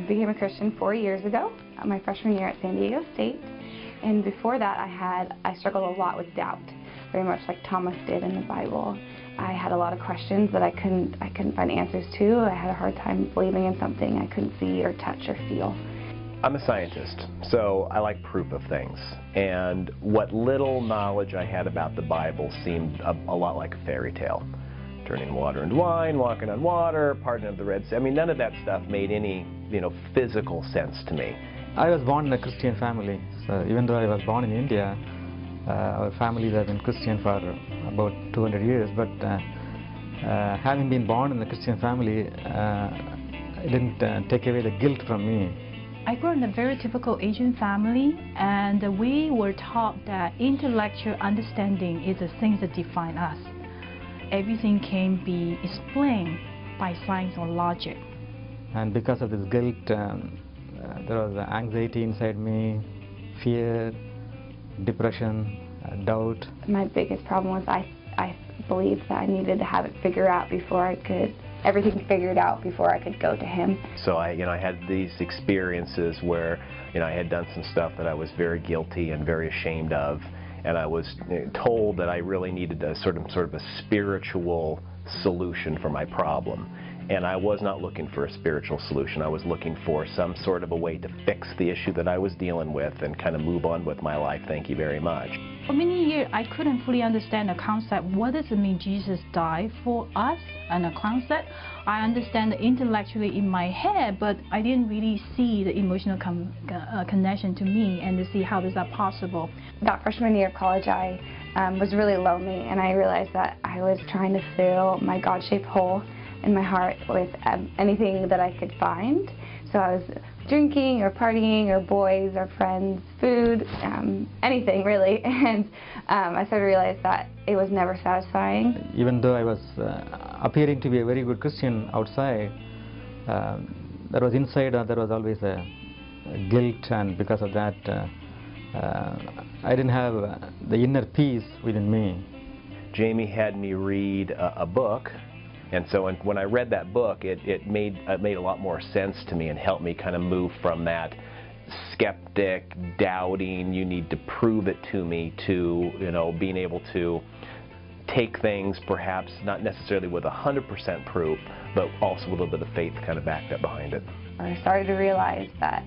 became a Christian 4 years ago, my freshman year at San Diego State. And before that, I struggled a lot with doubt, very much like Thomas did in the Bible. I had a lot of questions that I couldn't find answers to. I had a hard time believing in something I couldn't see or touch or feel. I'm a scientist, so I like proof of things. And what little knowledge I had about the Bible seemed a lot like a fairy tale. Turning water into wine, walking on water, parting of the Red Sea. I mean, none of that stuff made any, physical sense to me. I was born in a Christian family, so even though I was born in India, our families have been Christian for about 200 years, but having been born in a Christian family, it didn't take away the guilt from me. I grew up in a very typical Asian family, and we were taught that intellectual understanding is the things that define us. Everything can be explained by science or logic. And because of this guilt, there was anxiety inside me, fear, depression, doubt. My biggest problem was I believed that I needed to have it figured out before I could, everything figured out before I could go to Him. So I had these experiences where, I had done some stuff that I was very guilty and very ashamed of, and I was told that I really needed a sort of a spiritual solution for my problem. And I was not looking for a spiritual solution. I was looking for some sort of a way to fix the issue that I was dealing with and kind of move on with my life. Thank you very much. For many years, I couldn't fully understand the concept. What does it mean Jesus died for us? And the concept, I understand it intellectually in my head, but I didn't really see the emotional connection to me and to see how is that possible. That freshman year of college, I was really lonely, and I realized that I was trying to fill my God-shaped hole in my heart with anything that I could find. So I was drinking or partying or boys or friends, food, anything really. And I started to realize that it was never satisfying. Even though I was appearing to be a very good Christian outside, there was inside there was always a guilt, and because of that I didn't have the inner peace within me. Jamie had me read a book. And so when I read that book, it made a lot more sense to me and helped me kind of move from that skeptic, doubting, you need to prove it to me, to being able to take things perhaps not necessarily with 100% proof, but also with a little bit of faith kind of backed up behind it. I started to realize that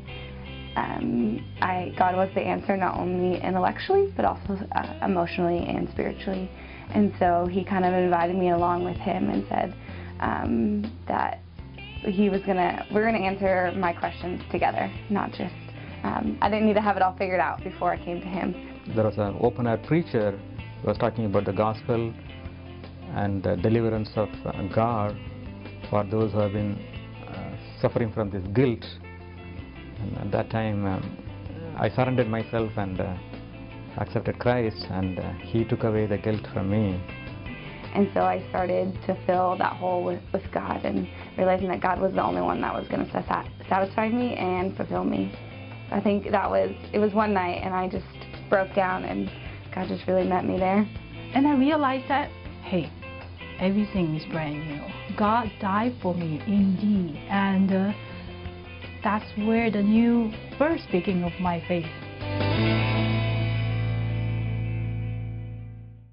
God was the answer, not only intellectually, but also emotionally and spiritually. And so He kind of invited me along with Him and said that we're gonna answer my questions together, not just, I didn't need to have it all figured out before I came to Him. There was an open-air preacher who was talking about the gospel and the deliverance of God for those who have been suffering from this guilt. And at that time, I surrendered myself and accepted Christ, and He took away the guilt from me. And so I started to fill that hole with God, and realizing that God was the only one that was going to satisfy me and fulfill me. I think it was one night, and I just broke down, and God just really met me there. And I realized that, hey, everything is brand new. God died for me indeed, and that's where the new first beginning of my faith.